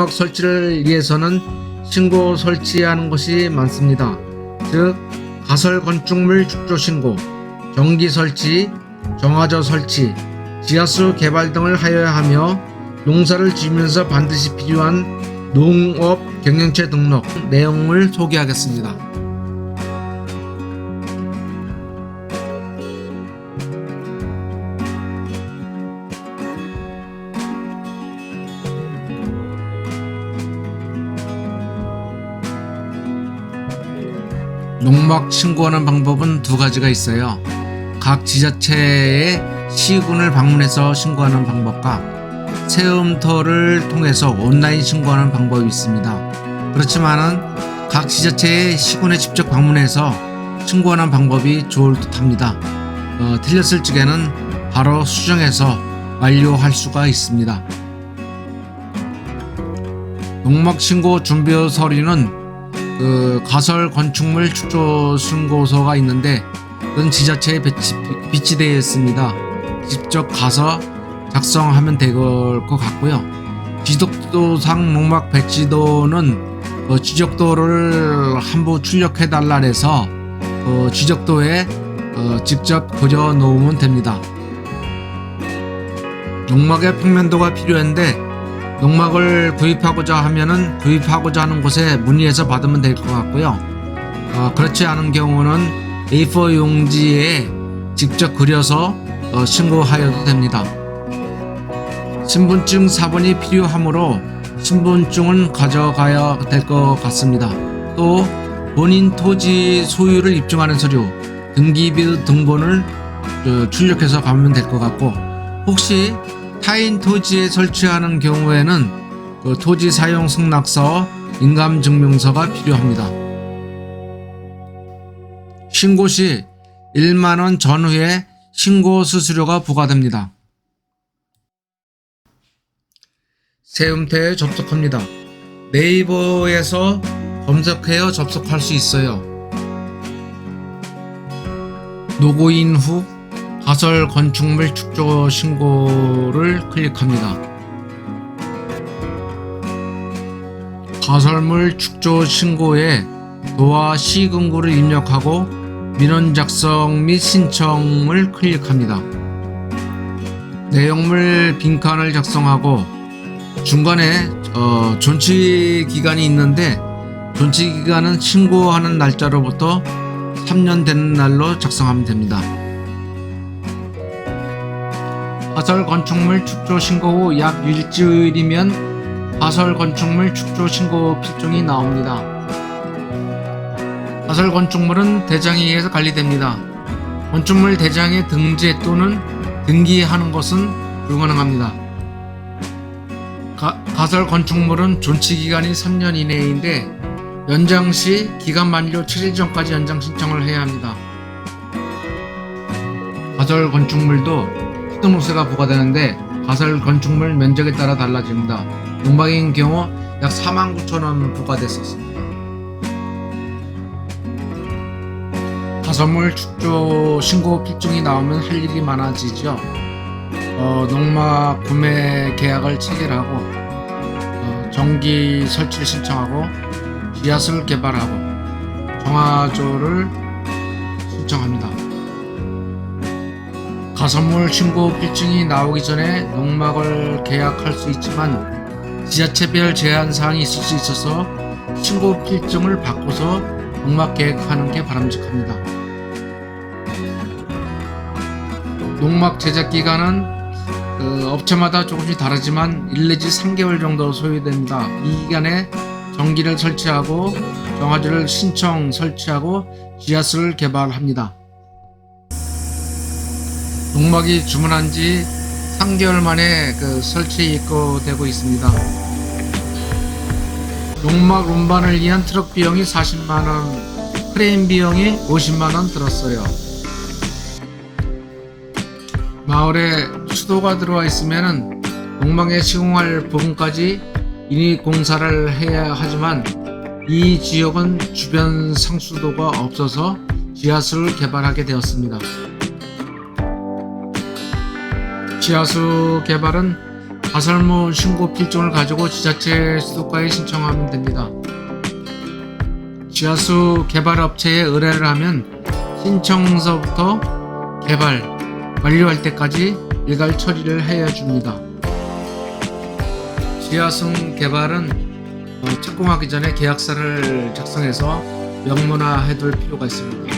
농막 설치를 위해서는 신고 설치하는 것이 많습니다. 즉 가설 건축물 축조 신고, 전기 설치, 정화조 설치, 지하수 개발 등을 하여야 하며 농사를 지으면서 반드시 필요한 농업 경영체 등록 내용을 소개하겠습니다. 농막 신고하는 방법은 두 가지가 있어요. 각 지자체의 시군을 방문해서 신고하는 방법과 세움터를 통해서 온라인 신고하는 방법이 있습니다. 그렇지만은 각 지자체의 시군에 직접 방문해서 신고하는 방법이 좋을 듯합니다. 틀렸을 적에는 바로 수정해서 완료할 수가 있습니다. 농막 신고 준비 서류는 가설 건축물 축조 신고서가 있는데 그건 지자체에 비치되어 있습니다. 직접 가서 작성하면 될 것 같고요. 지적도상 농막 배치도는 지적도를 한부 출력해 달라 해서 지적도에 직접 그려 놓으면 됩니다. 농막의 평면도가 필요한데 농막을 구입하고자 하는 곳에 문의해서 받으면 될 것 같고요. 그렇지 않은 경우는 A4 용지에 직접 그려서 신고하여도 됩니다. 신분증 사본이 필요하므로 신분증은 가져가야 될 것 같습니다. 또 본인 토지 소유를 입증하는 서류, 등기비 등본을 출력해서 가면 될 것 같고, 혹시 타인 토지에 설치하는 경우에는 토지 사용 승낙서, 인감증명서가 필요합니다. 신고 시 1만원 전후에 신고 수수료가 부과됩니다. 세움터에 접속합니다. 네이버에서 검색하여 접속할 수 있어요. 로그인 후 가설 건축물 축조 신고를 클릭합니다. 가설물 축조 신고에 도와 시군구를 입력하고 민원 작성 및 신청을 클릭합니다. 내용물 빈칸을 작성하고 중간에 존치 기간이 있는데 존치 기간은 신고하는 날짜로부터 3년 되는 날로 작성하면 됩니다. 가설 건축물 축조 신고 후 약 일주일이면 가설 건축물 축조 신고 필증이 나옵니다. 가설 건축물은 대장에 의해서 관리됩니다. 건축물 대장에 등재 또는 등기하는 것은 불가능합니다. 가설 건축물은 존치 기간이 3년 이내인데 연장 시 기간 만료 7일 전까지 연장 신청을 해야 합니다. 가설 건축물도 취득세가 부과되는데 가설 건축물 면적에 따라 달라집니다. 농막인 경우 약 49,000원 부과됐었습니다. 가설물 축조 신고 필증이 나오면 할 일이 많아지죠. 농막 구매 계약을 체결하고 전기 설치를 신청하고 지하수를 개발하고 정화조를 신청합니다. 가설물 신고 필증이 나오기 전에 농막을 계약할 수 있지만 지자체별 제한 사항이 있을 수 있어서 신고 필증을 바꿔서 농막 계획하는 게 바람직합니다. 농막 제작 기간은 업체마다 조금씩 다르지만 1 내지 3개월 정도 소요됩니다. 이 기간에 전기를 설치하고 정화조를 신청 설치하고 지하수를 개발합니다. 농막이 주문한 지 3개월 만에 설치 입고되고 있습니다. 농막 운반을 위한 트럭 비용이 40만원, 크레인 비용이 50만원 들었어요. 마을에 수도가 들어와 있으면 농막에 시공할 부분까지 인위 공사를 해야 하지만 이 지역은 주변 상수도가 없어서 지하수를 개발하게 되었습니다. 지하수 개발은 가설문 신고 필증을 가지고 지자체 수도과에 신청하면 됩니다. 지하수 개발업체에 의뢰를 하면 신청서부터 개발, 완료할 때까지 일괄 처리를 해줍니다. 지하수 개발은 착공하기 전에 계약서를 작성해서 명문화해둘 필요가 있습니다.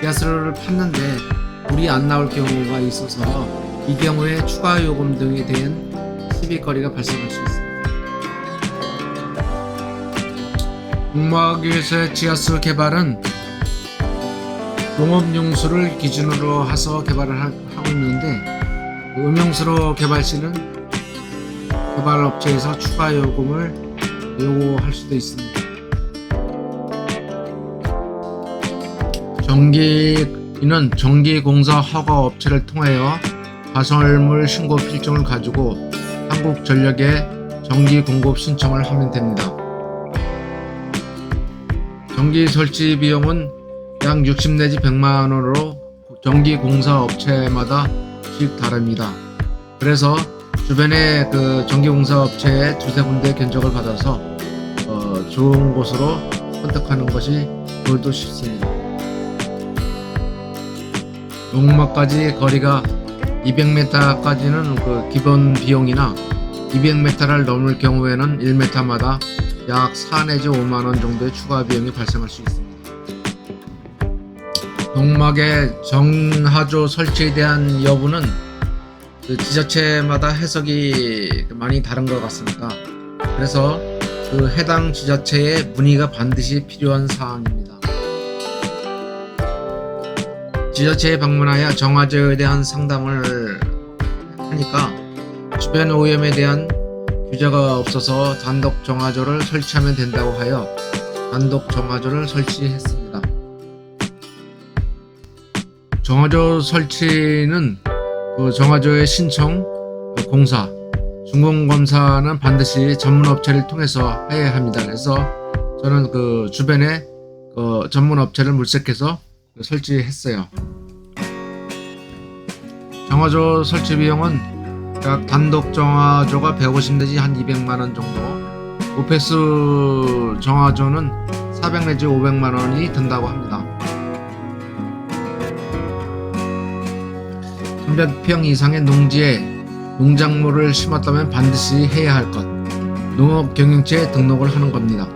지하수를 팠는데 물이 안 나올 경우가 있어서 이 경우에 추가 요금 등에 대한 시비거리가 발생할 수 있습니다. 농막위에서의 지하수 개발은 농업용수를 기준으로 해서 개발을 하고 있는데 음용수로 개발 시는 개발업체에서 추가 요금을 요구할 수도 있습니다. 전기는 전기공사 허가업체를 통하여 가설물 신고 필증을 가지고 한국전력에 전기 공급 신청을 하면 됩니다. 전기 설치 비용은 약 60 내지 100만 원으로 전기공사 업체마다씩 다릅니다. 그래서 주변에 그 전기공사 업체에 두세 군데 견적을 받아서 좋은 곳으로 선택하는 것이 그것도 쉽습니다. 농막까지 거리가 200m까지는 그 기본 비용이나 200m를 넘을 경우에는 1m마다 약 4 내지 5만 원 정도의 추가 비용이 발생할 수 있습니다. 농막의 정하조 설치에 대한 여부는 그 지자체마다 해석이 많이 다른 것 같습니다. 그래서 그 해당 지자체의 문의가 반드시 필요한 사항입니다. 지자체에 방문하여 정화조에 대한 상담을 하니까 주변 오염에 대한 규제가 없어서 단독 정화조를 설치하면 된다고 하여 단독 정화조를 설치했습니다. 정화조 설치는 그 정화조의 신청, 공사, 준공검사는 반드시 전문업체를 통해서 해야 합니다. 그래서 저는 그 주변에 그 전문업체를 물색해서 설치했어요. 정화조 설치 비용은 약 단독 정화조가 150 내지 한 200만원 정도, 오페스 정화조는 400 내지 500만원이 든다고 합니다. 300평 이상의 농지에 농작물을 심었다면 반드시 해야 할 것, 농업경영체에 등록을 하는 겁니다.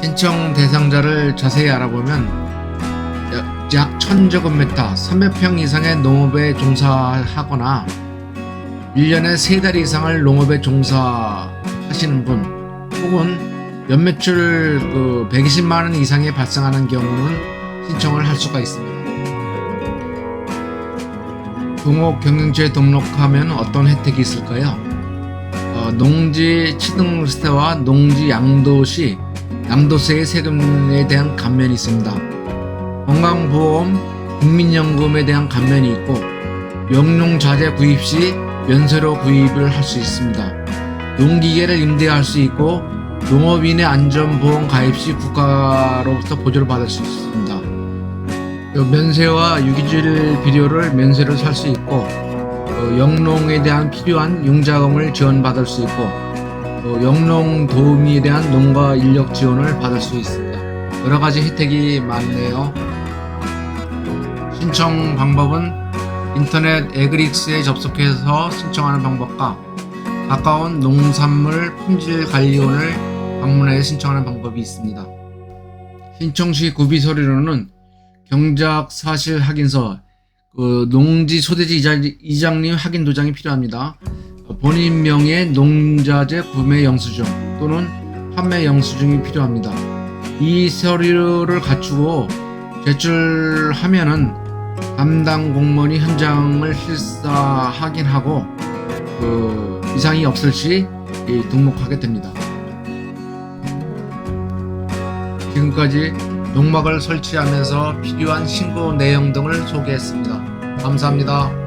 신청 대상자를 자세히 알아보면 약 1000제곱미터 300평 이상의 농업에 종사하거나 1년에 3달 이상을 농업에 종사하시는 분, 혹은 연매출 120만원 이상이 발생하는 경우는 신청을 할 수가 있습니다. 농업경영체에 등록하면 어떤 혜택이 있을까요? 농지 취등세와 농지 양도시 양도세의 세금에 대한 감면이 있습니다. 건강보험, 국민연금에 대한 감면이 있고 영농자재 구입 시 면세로 구입을 할 수 있습니다. 농기계를 임대할 수 있고 농업인의 안전보험 가입 시 국가로부터 보조를 받을 수 있습니다. 면세와 유기질 비료를 면세로 살 수 있고 영농에 대한 필요한 융자금을 지원받을 수 있고 영농 도우미에 대한 농가 인력 지원을 받을 수 있습니다. 여러가지 혜택이 많네요. 신청 방법은 인터넷 에그릭스에 접속해서 신청하는 방법과 가까운 농산물 품질관리원을 방문하여 신청하는 방법이 있습니다. 신청 시 구비 서류로는 경작 사실 확인서, 농지 소대지 이장님 확인 도장이 필요합니다. 본인 명의 농자재 구매 영수증 또는 판매 영수증이 필요합니다. 이 서류를 갖추고 제출하면은 담당 공무원이 현장을 실사 확인하고 이상이 없을 시 등록하게 됩니다. 지금까지 농막을 설치하면서 필요한 신고 내용 등을 소개했습니다. 감사합니다.